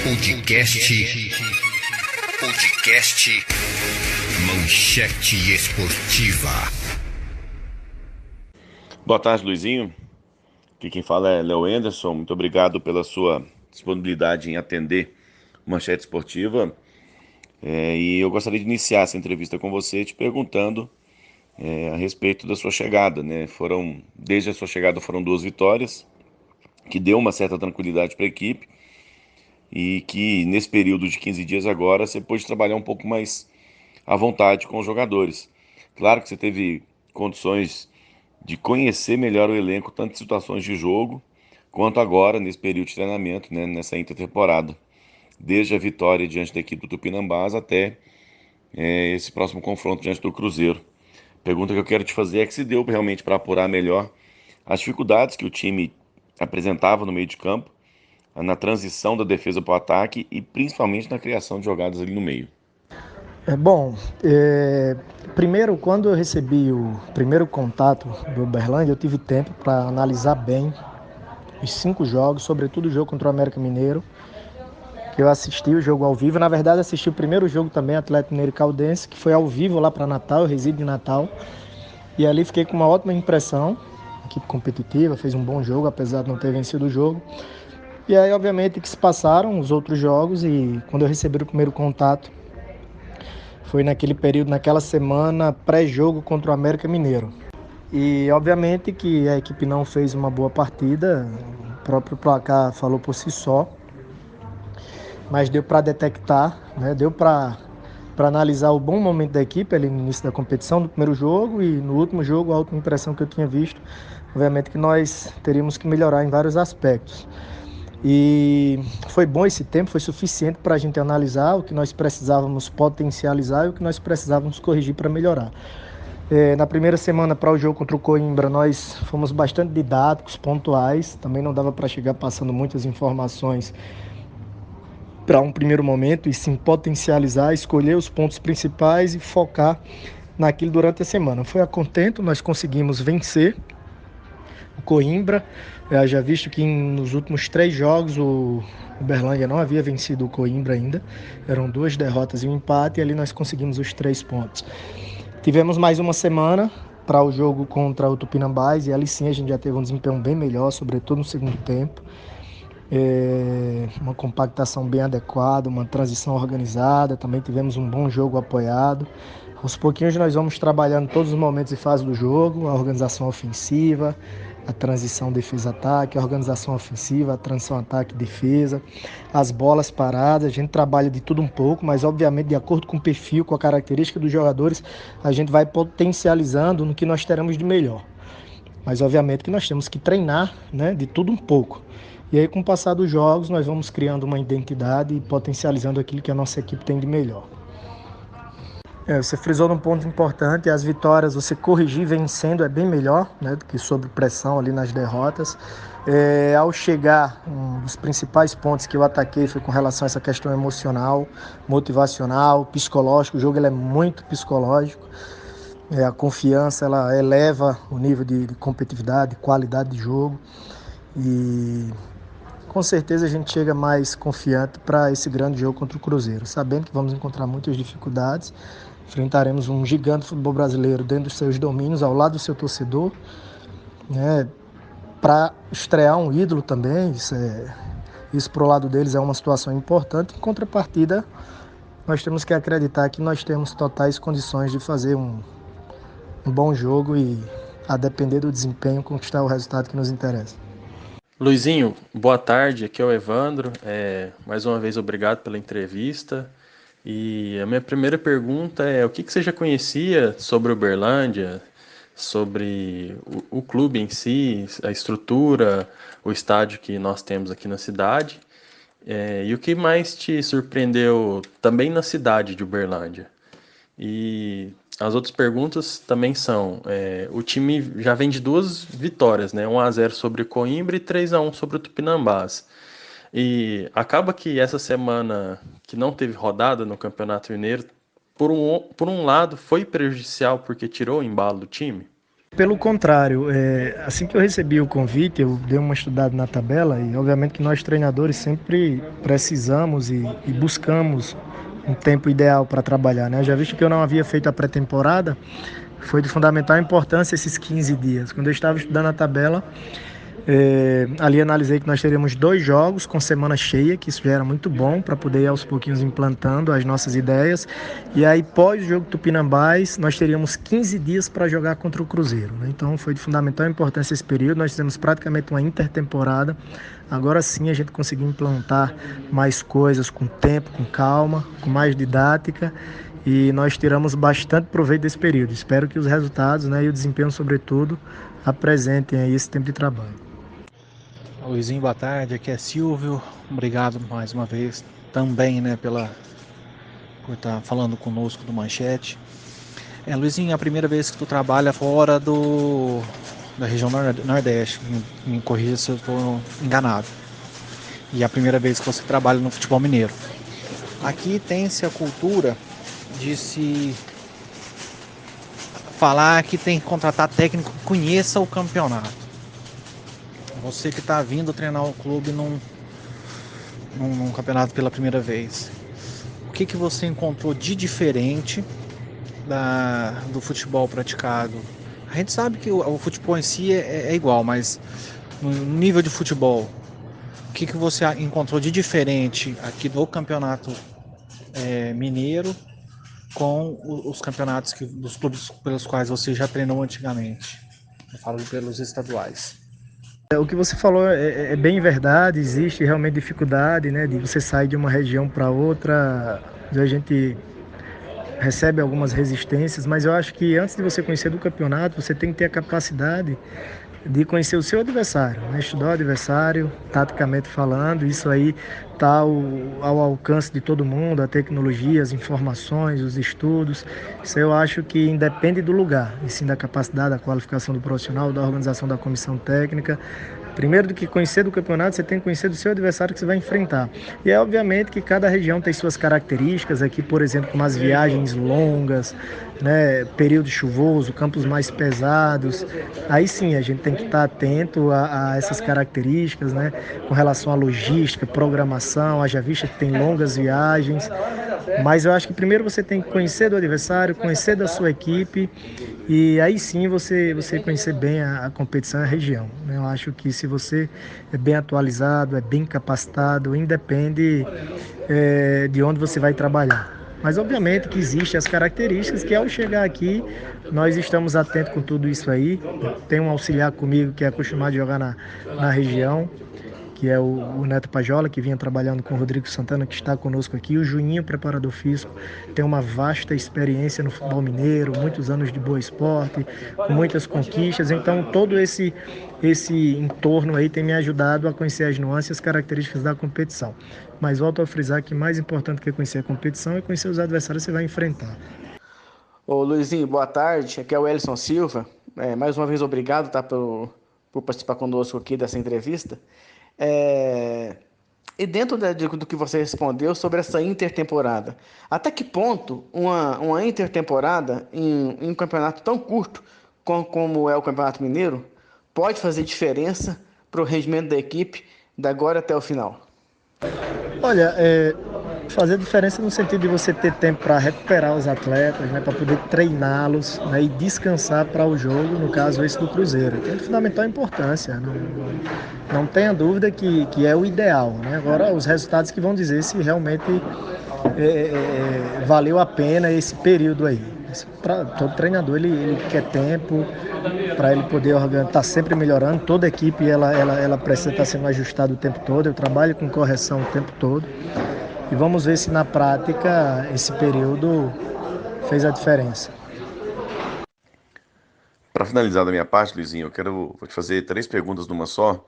Podcast Manchete Esportiva. Boa tarde, Luizinho. Aqui quem fala é Léo Anderson. Muito obrigado pela sua disponibilidade em atender Manchete Esportiva. E eu gostaria de iniciar essa entrevista com você te perguntando a respeito da sua chegada, né? Desde a sua chegada foram 2 vitórias, que deu uma certa tranquilidade para a equipe, e que nesse período de 15 dias agora você pôde trabalhar um pouco mais à vontade com os jogadores. Claro que você teve condições de conhecer melhor o elenco, tanto em situações de jogo, quanto agora nesse período de treinamento, né, nessa intertemporada. Desde a vitória diante da equipe do Tupinambás até esse próximo confronto diante do Cruzeiro. Pergunta que eu quero te fazer é que se deu realmente para apurar melhor as dificuldades que o time apresentava no meio de campo, na transição da defesa para o ataque e principalmente na criação de jogadas ali no meio. Primeiro, quando eu recebi o primeiro contato do Uberlândia, eu tive tempo para analisar bem os 5 jogos, sobretudo o jogo contra o América Mineiro, que eu assisti o jogo ao vivo. Na verdade, assisti o primeiro jogo também, Atlético Mineiro e Caldense, que foi ao vivo lá para Natal, eu resido em Natal, e ali fiquei com uma ótima impressão. A equipe competitiva, fez um bom jogo, apesar de não ter vencido o jogo. E aí, obviamente, que se passaram os outros jogos, e quando eu recebi o primeiro contato, foi naquele período, naquela semana pré-jogo contra o América Mineiro. E obviamente que a equipe não fez uma boa partida, o próprio placar falou por si só, mas deu para detectar, né? Deu para analisar o bom momento da equipe ali no início da competição, no primeiro jogo, e no último jogo, a última impressão que eu tinha visto, obviamente que nós teríamos que melhorar em vários aspectos. E foi bom esse tempo, foi suficiente para a gente analisar o que nós precisávamos potencializar e o que nós precisávamos corrigir para melhorar. Na primeira semana para o jogo contra o Coimbra, nós fomos bastante didáticos, pontuais, também não dava para chegar passando muitas informações para um primeiro momento, e sim potencializar, escolher os pontos principais e focar naquilo durante a semana. Foi a contento, nós conseguimos vencer o Coimbra. Já visto que nos últimos 3 jogos o Uberlândia não havia vencido o Coimbra ainda, eram 2 derrotas e um empate, e ali nós conseguimos os 3 pontos. Tivemos mais uma semana para o jogo contra o Tupinambás, e ali sim a gente já teve um desempenho bem melhor, sobretudo no segundo tempo. Uma compactação bem adequada, uma transição organizada, também tivemos um bom jogo apoiado. Aos pouquinhos nós vamos trabalhando todos os momentos e fases do jogo, a organização ofensiva, a transição defesa-ataque, a organização ofensiva, a transição ataque-defesa, as bolas paradas. A gente trabalha de tudo um pouco, mas obviamente de acordo com o perfil, com a característica dos jogadores, a gente vai potencializando no que nós teremos de melhor. Mas obviamente que nós temos que treinar, né, de tudo um pouco. E aí, com o passar dos jogos, nós vamos criando uma identidade e potencializando aquilo que a nossa equipe tem de melhor. Você frisou num ponto importante: as vitórias, você corrigir vencendo é bem melhor, né, do que sob pressão ali nas derrotas. Ao chegar, um dos principais pontos que eu ataquei foi com relação a essa questão emocional, motivacional, psicológico. O jogo ele é muito psicológico. A confiança ela eleva o nível de competitividade, qualidade de jogo, e com certeza a gente chega mais confiante para esse grande jogo contra o Cruzeiro, sabendo que vamos encontrar muitas dificuldades. Enfrentaremos um gigante do futebol brasileiro dentro dos seus domínios, ao lado do seu torcedor, né? Para estrear um ídolo também, isso para o lado deles é uma situação importante. Em contrapartida, nós temos que acreditar que nós temos totais condições de fazer um bom jogo e, a depender do desempenho, conquistar o resultado que nos interessa. Luizinho, boa tarde, aqui é o Evandro. Mais uma vez, obrigado pela entrevista. E a minha primeira pergunta é: o que você já conhecia sobre Uberlândia, sobre o clube em si, a estrutura, o estádio que nós temos aqui na cidade? E o que mais te surpreendeu também na cidade de Uberlândia? E as outras perguntas também são: o time já vem de 2 vitórias, né? 1-0 sobre o Coimbra e 3-1 sobre o Tupinambás. E acaba que essa semana que não teve rodada no Campeonato Mineiro, por um lado, foi prejudicial porque tirou o embalo do time? Pelo contrário, assim que eu recebi o convite, eu dei uma estudada na tabela e obviamente que nós treinadores sempre precisamos e buscamos um tempo ideal para trabalhar, né? Já visto que eu não havia feito a pré-temporada, foi de fundamental importância esses 15 dias. Quando eu estava estudando a tabela, ali analisei que nós teríamos 2 jogos com semana cheia, que isso já era muito bom para poder ir aos pouquinhos implantando as nossas ideias. E aí, pós o jogo Tupinambás, nós teríamos 15 dias para jogar contra o Cruzeiro, né? Então foi de fundamental importância esse período. Nós fizemos praticamente uma intertemporada. Agora sim a gente conseguiu implantar mais coisas com tempo, com calma, com mais didática. E nós tiramos bastante proveito desse período. Espero que os resultados, né, e o desempenho, sobretudo, apresentem aí esse tempo de trabalho. Luizinho, boa tarde, aqui é Silvio, obrigado mais uma vez também, né, por estar falando conosco do Manchete. Luizinho, é a primeira vez que tu trabalha fora da região Nordeste, me corrija se eu estou enganado, e é a primeira vez que você trabalha no futebol mineiro. Aqui tem-se a cultura de se falar que tem que contratar técnico que conheça o campeonato. Você que está vindo treinar o clube num campeonato pela primeira vez, o que você encontrou de diferente do futebol praticado? A gente sabe que o futebol em si é igual, mas no nível de futebol, o que você encontrou de diferente aqui no campeonato mineiro com os campeonatos dos clubes pelos quais você já treinou antigamente? Eu falo pelos estaduais. O que você falou é bem verdade, existe realmente dificuldade, né, de você sair de uma região para outra, a gente recebe algumas resistências, mas eu acho que antes de você conhecer do campeonato, você tem que ter a capacidade de conhecer o seu adversário, né? Estudar o adversário, taticamente falando, isso aí está ao alcance de todo mundo, a tecnologia, as informações, os estudos. Isso eu acho que independe do lugar, e sim da capacidade, da qualificação do profissional, da organização da comissão técnica. Primeiro do que conhecer do campeonato, você tem que conhecer do seu adversário que você vai enfrentar. E é obviamente que cada região tem suas características. Aqui, por exemplo, como as viagens longas, né, período chuvoso, campos mais pesados. Aí sim, a gente tem que estar atento a essas características, né, com relação à logística, programação, haja vista que tem longas viagens. Mas eu acho que primeiro você tem que conhecer do adversário, conhecer da sua equipe e aí sim você conhecer bem a competição e a região. Eu acho que se você é bem atualizado, é bem capacitado, independe de onde você vai trabalhar. Mas obviamente que existem as características que ao chegar aqui nós estamos atentos com tudo isso aí. Tem um auxiliar comigo que é acostumado a jogar na região, que é o Neto Pajola, que vinha trabalhando com o Rodrigo Santana, que está conosco aqui. O Juninho, preparador físico, tem uma vasta experiência no futebol mineiro, muitos anos de Boa Esporte, com muitas conquistas. Então, todo esse entorno aí tem me ajudado a conhecer as nuances e as características da competição. Mas volto a frisar que mais importante que conhecer a competição é conhecer os adversários que você vai enfrentar. Ô Luizinho, boa tarde. Aqui é o Elson Silva. Mais uma vez, obrigado, tá, por participar conosco aqui dessa entrevista. E dentro do que você respondeu sobre essa intertemporada, até que ponto uma intertemporada em um campeonato tão curto como é o Campeonato Mineiro pode fazer diferença para o rendimento da equipe da agora até o final? Olha, fazer diferença no sentido de você ter tempo para recuperar os atletas, né, para poder treiná-los, né, e descansar para o jogo, no caso esse do Cruzeiro. Tem de fundamental importância, não tenha dúvida que é o ideal, né? Agora os resultados que vão dizer se realmente valeu a pena esse período aí. Todo treinador ele quer tempo para ele poder estar sempre melhorando. Toda a equipe ela precisa estar sendo ajustada o tempo todo. Eu trabalho com correção o tempo todo. E vamos ver se na prática esse período fez a diferença. Para finalizar da minha parte, Luizinho, vou te fazer 3 perguntas numa só,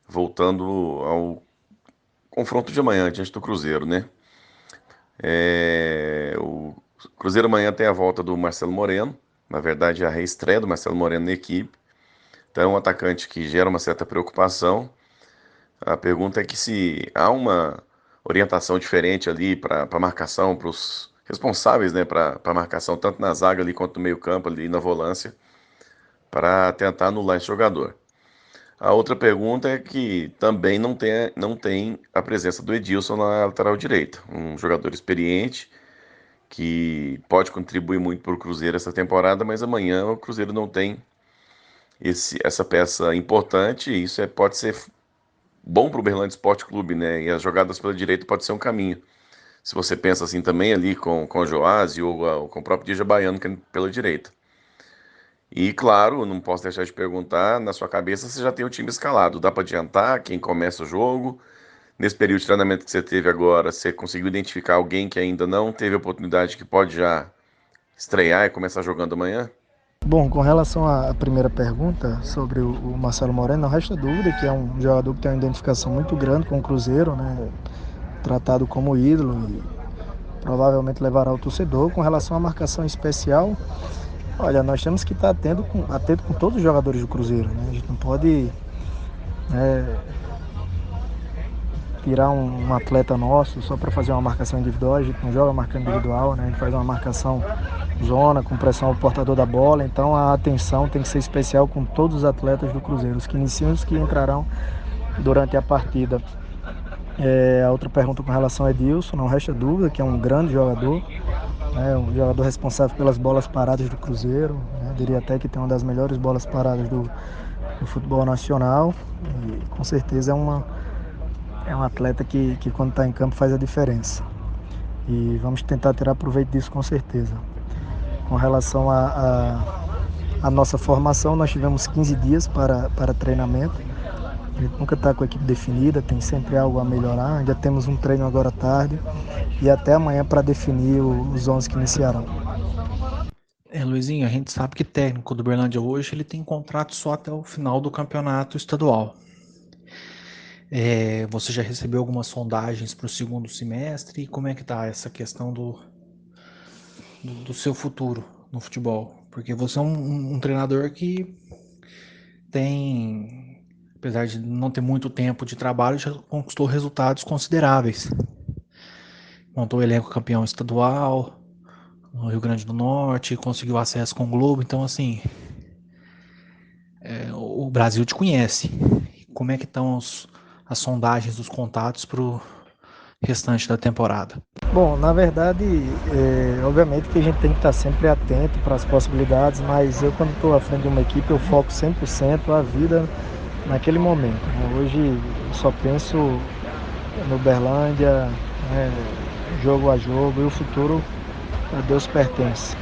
voltando ao confronto de amanhã diante do Cruzeiro, né? O Cruzeiro amanhã tem a volta do Marcelo Moreno, na verdade a reestreia do Marcelo Moreno na equipe, então é um atacante que gera uma certa preocupação. A pergunta é que se há uma orientação diferente ali para marcação, para os responsáveis, né, para marcação, tanto na zaga ali quanto no meio campo ali na volância, para tentar anular esse jogador. A outra pergunta é que também não tem a presença do Edilson na lateral direita, um jogador experiente que pode contribuir muito para o Cruzeiro essa temporada, mas amanhã o Cruzeiro não tem essa peça importante, e isso pode ser bom para o Uberlândia Esporte Clube, né? E as jogadas pela direita pode ser um caminho. Se você pensa assim também ali com o Joás ou com o próprio Dija Baiano que é pela direita. E claro, não posso deixar de perguntar, na sua cabeça você já tem o time escalado, dá para adiantar quem começa o jogo? Nesse período de treinamento que você teve agora, você conseguiu identificar alguém que ainda não teve oportunidade que pode já estrear e começar jogando amanhã? Bom, com relação à primeira pergunta sobre o Marcelo Moreno, não resta dúvida que é um jogador que tem uma identificação muito grande com o Cruzeiro, né? Tratado como ídolo e provavelmente levará o torcedor. Com relação à marcação especial, olha, nós temos que estar atento com todos os jogadores do Cruzeiro, né? A gente não pode tirar um atleta nosso só para fazer uma marcação individual. A gente não joga marcando individual, né? A gente faz uma marcação zona, com pressão ao portador da bola. Então a atenção tem que ser especial com todos os atletas do Cruzeiro, os que iniciam e os que entrarão durante a partida. A outra pergunta com relação a Edilson, não resta dúvida que é um grande jogador, né? Um jogador responsável pelas bolas paradas do Cruzeiro, né? Eu diria até que tem uma das melhores bolas paradas do futebol nacional, e com certeza é um atleta que quando está em campo faz a diferença. E vamos tentar tirar proveito disso com certeza. Com relação à nossa formação, nós tivemos 15 dias para treinamento. A gente nunca está com a equipe definida, tem sempre algo a melhorar. Ainda temos um treino agora à tarde e até amanhã para definir os 11 que iniciarão. Luizinho, a gente sabe que o técnico do Uberlândia hoje ele tem contrato só até o final do campeonato estadual. Você já recebeu algumas sondagens para o segundo semestre? E como é que está essa questão do seu futuro no futebol? Porque você é um treinador que tem, apesar de não ter muito tempo de trabalho, já conquistou resultados consideráveis. Montou o elenco campeão estadual no Rio Grande do Norte, conseguiu acesso com o Globo. Então, assim, o Brasil te conhece. Como é que estão as sondagens dos contatos para o restante da temporada? Bom, na verdade, obviamente que a gente tem que estar sempre atento para as possibilidades, mas eu quando estou à frente de uma equipe eu foco 100% a vida naquele momento, né? Hoje eu só penso no Uberlândia, né, jogo a jogo, e o futuro a Deus pertence.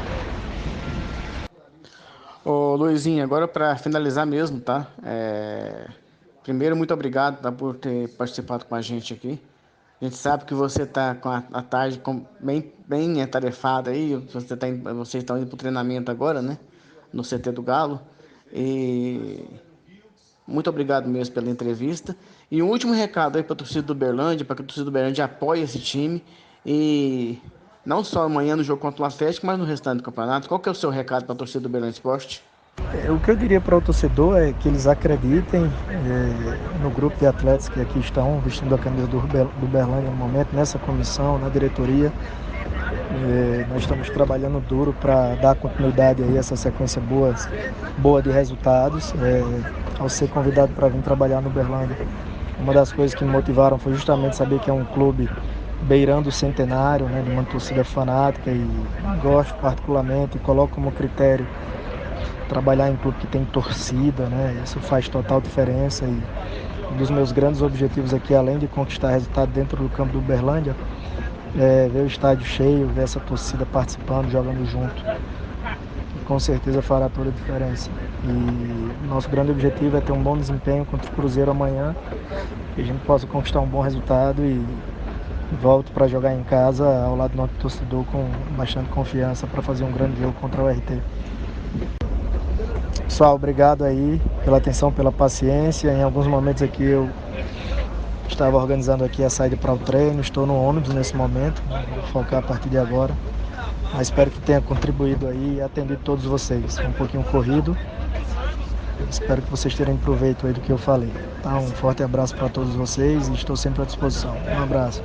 Ô Luizinho, agora para finalizar mesmo, tá? Primeiro, muito obrigado, tá, por ter participado com a gente aqui. A gente sabe que você está com a tarde bem atarefada aí, vocês estão indo para o treinamento agora, né? No CT do Galo. E muito obrigado mesmo pela entrevista. E um último recado aí para a torcida do Uberlândia, para que a torcida do Uberlândia apoie esse time. E não só amanhã no jogo contra o Atlético, mas no restante do campeonato. Qual que é o seu recado para a torcida do Uberlândia Esporte? O que eu diria para o torcedor é que eles acreditem no grupo de atletas que aqui estão vestindo a camisa do Uberlândia no momento, nessa comissão, na diretoria. Nós estamos trabalhando duro para dar continuidade a essa sequência boa de resultados. Ao ser convidado para vir trabalhar no Uberlândia, uma das coisas que me motivaram foi justamente saber que é um clube beirando o centenário, né, de uma torcida fanática, e gosto particularmente e coloco como critério trabalhar em clube que tem torcida, né? Isso faz total diferença, e um dos meus grandes objetivos aqui, além de conquistar resultado dentro do campo do Uberlândia, é ver o estádio cheio, ver essa torcida participando, jogando junto. E com certeza fará toda a diferença. E nosso grande objetivo é ter um bom desempenho contra o Cruzeiro amanhã, que a gente possa conquistar um bom resultado e volto para jogar em casa ao lado do nosso torcedor com bastante confiança para fazer um grande jogo contra o RT. Pessoal, obrigado aí pela atenção, pela paciência. Em alguns momentos aqui eu estava organizando aqui a saída para o treino, estou no ônibus nesse momento, vou focar a partir de agora. Mas espero que tenha contribuído aí e atendido todos vocês. Um pouquinho corrido. Espero que vocês tenham proveito aí do que eu falei. Tá? Um forte abraço para todos vocês e estou sempre à disposição. Um abraço.